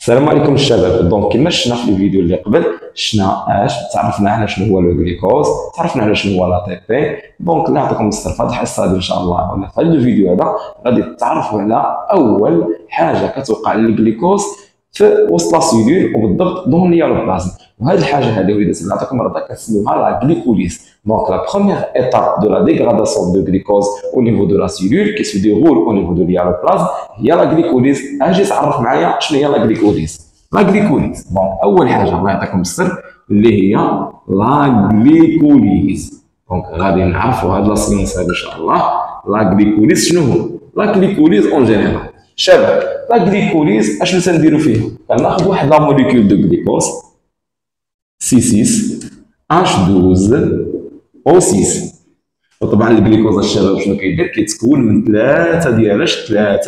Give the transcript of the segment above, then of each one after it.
السلام عليكم الشباب. دونك كما شفنا في الفيديو اللي قبل شفنا تعرفنا على شنو هو لو غليكوز، تعرفنا على شنو هو لا تي بي. دونك الله يعطيكم الصحه في هذه الحصه هذه ان شاء الله ولا في هذا الفيديو هذا غادي تتعرفوا على اول حاجه كتوقع للغليكوز في وسط لا سيلول وبالضبط دون النيوروبلازم. وهذه الحاجه هذه وليدات الله يعطيكم الرضا كنسميوها لا غليكوليز. دونك لا بروميير ايتاب دو لا ديغراداسيون دو غليكوز au niveau de la cellule qui se déroule au niveau de l'hialoplasme هي لا غليكوليز. اجي تعرف معايا شنو هي لا غليكوليز. لا غليكوليز بون اول حاجه الله يعطيكم السر اللي هي لا غليكوليز. دونك غادي نعرفوا هاد لا سيونس هذه ان شاء الله. لا غليكوليز شنو هو؟ لا غليكوليز اون جينيرال شباب لا غليكوليز اشنو تنديروا فيها؟ كناخذ واحد لا موليكول دو غليكوز C6 H12O6. وطبعا الجليكوز الشباب شنو كيدير؟ كيتكون من ثلاثه ديال الكربون،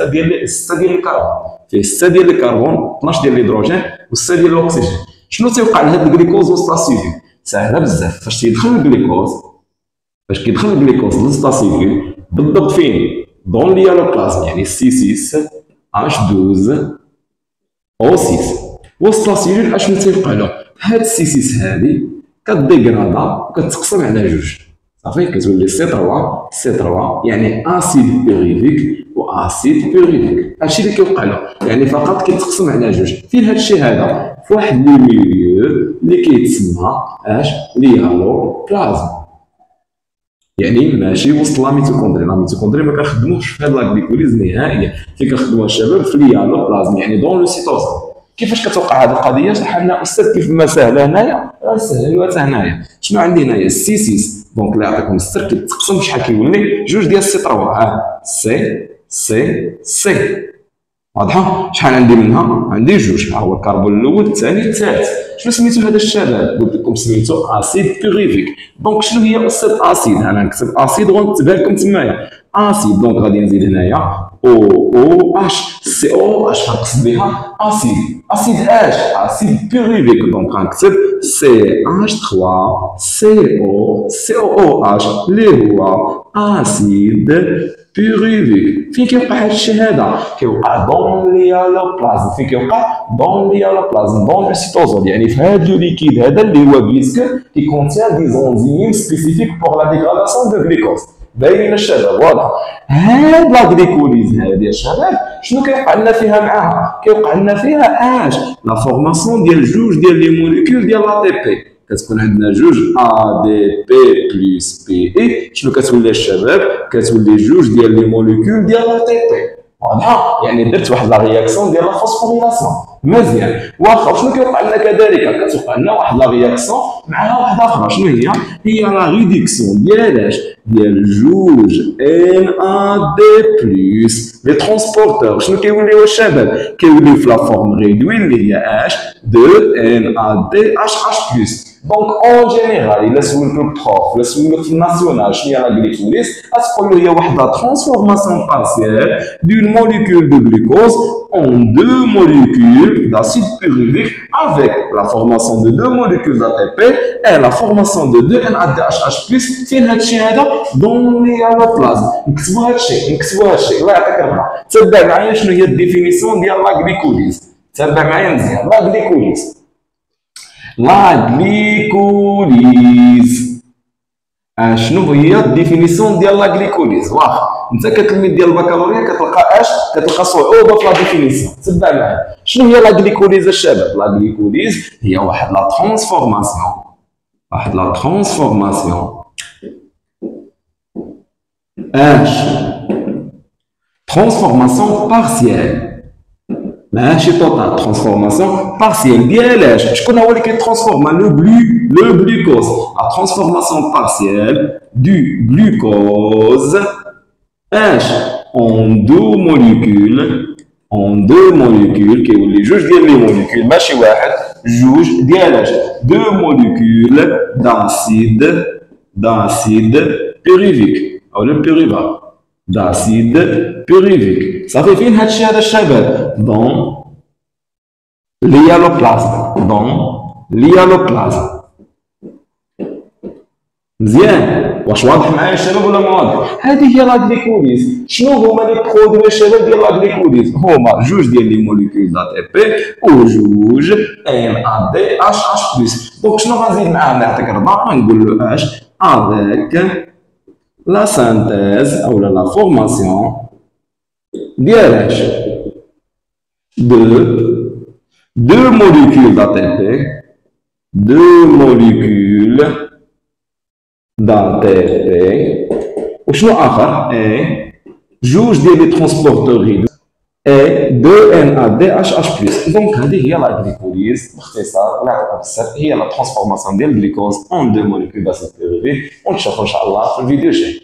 فيه 6 ديال الكربون 12 ديال الهيدروجين و6 ديال الاكسجين. شنو تيوقع لهاد الجليكوز وسط السيلول؟ ساهله بزاف. فاش تيدخل الجليكوز، فاش كيدخل الجليكوز وسط السيلول بالضبط فين؟ دون الهيالوبلازم يعني C6 H12O6 وسط السيلول. اشنو تيوقع له؟ هاد C6 هادي كديغرادا وكتقسم على جوج صافي كتولي C3 يعني اسيد بيريفيك واسيد بيريفيك. هادشي اللي كيوقع له يعني فقط كيتقسم على جوج. فين هادشي هذا؟ في واحد لو ميليو اللي كيتسمى الهيالوبلازم يعني ماشي وسط لا ميتوكوندري. لا ميتوكوندري ما كنخدموش في هاد لا غليكوليز نهائيا. فين كنخدموها الشباب؟ في الهيالوبلازم يعني دون لو سيتوزوم. كيفاش كتوقع هذه القضيه؟ شرح لنا استاذ كيف ما سهله هنايا سهل هنايا. شنو عندي هنايا؟ السي 6 دونك الله يعطيكم السر كيتقسم شحال كيولي؟ جوج ديال سي 3 سي واضحه. شحال عندي منها؟ عندي جوج. ها هو الكربون الاول الثاني الثالث. شنو سميتو هذا الشباب؟ قلت لكم سميتو اسيد بيريفيك. دونك شنو هي استاذ اسيد؟ انا نكتب اسيد ونكتبها لكم تمايا اسيد. دونك غادي نزيد هنايا او اش سي او اش غنقصد بها اسيد اش اسيد بيريفيك. دونك غنكتب سي اش 3 سي او اش اللي هو اسيد بيريفيك. فين كيوقع هذا الشيء هذا؟ كيوقع دون الهيالوبلازم. فين كيوقع؟ دون الهيالوبلازم دون لو سيتوزول يعني في هذا لو ليكيد هذا اللي هو فيسك كي كونتيان دي زونزيم سبيسيفيك بور لا ديغراداسيون دو غليكوز. باين الشباب واضح. هاد لا غليكوليز هادي الشباب شنو كيوقع لنا فيها معاها؟ كيوقع لنا فيها اش؟ لا فورماسيون ديال جوج ديال لي موليكول ديال لا تي بي. كتكون عندنا جوج ا دي بي بلس بي اي. شنو كتولي الشباب؟ كتولي جوج ديال لي موليكول ديال لا تي بي واضحه. يعني درت واحد لا رياكسيون ديال لا فوسفوريلاسيون مزيان. واخا شنو كيوقع لنا كذلك؟ كتوقع لنا واحد لا رياكسيون معها واحده اخرى. شنو هي؟ هي لا ريدكسيون ديال اش؟ ديال جوج ان ا دي بلس لي ترونسبورتور. شنو كيوليو الشباب؟ كيوليو في لا فورم ريدوي اللي هي اش دو ان ا دي اش اش بلس. دونك اون جينيرال الا سولتو البروف ولا سولتو في الناسيونال شنو هي لا غليكوليز غتقول له هي واحد لا ترانسفورماسيون بارسيال دون موليكول دو غلوكوز en deux molécules d'acide pyruvique avec la formation de deux molécules d'ATP et la formation de deux NADH+. فين هادشي هذا؟ دون الهيالوبلازم. نكتبوا هادشي الله يعطيك الرحمه. تبع معايا شنو هي الديفينيسيون ديال لا غليكوليز. تبع معايا مزيان. لا غليكوليز شنو هي الديفينيسيون ديال لا غليكوليز؟ واخا انت كتلميذ ديال البكالوريا كتلقى اش؟ كتلقى صعوبه في لا ديفينيسيون. تبع معايا شنو هي لا غليكوليز الشباب؟ لا غليكوليز هي واحد لا ترانسفورماسيون اش ترانسفورماسيون بارسيال ماشي توتال. ترانسفورماسيون بارسيال ديال اش؟ شكون هو اللي كيترانسفورما؟ لو غلوكوز. لا ترانسفورماسيون بارسيال دو غلوكوز اش en deux molécules كيولي جوج ديال لي موليكول ماشي واحد، جوج ديال اش؟ دو موليكول d'acide périvique اولا بيريفال d'acide périvique. صافي فين هادشي هذا الشباب؟ دون الهيالوبلازم مزيان. واش واضح معايا الشباب ولا ما واضح؟ هذه هي لا غليكوليز. شنو هما لي برودوي الشباب ديال لا غليكوليز؟ هما جوج ديال لي موليكول دا تي بي وجوج ان ا دي اش بلس. دونك شنو غنزيد معاهم؟ نعطيك 4 غنقول له اش افيك لا سانتيز او لا فورماسيون ديال اش deux molécules d'ATP, deux molécules d'ATP, وشنو آخر؟ جوج ديال لي ترونسبورتور اي 2 NADH+. دونك هذه هي لا غليكوليز باختصار، الله يعطيكم الصحة، هي لا ترانسفورماسيون ديال الجليكوز اون دو موليكول داسيد بيروفيك، ونتشوفوا ان شاء الله في الفيديو الجاي.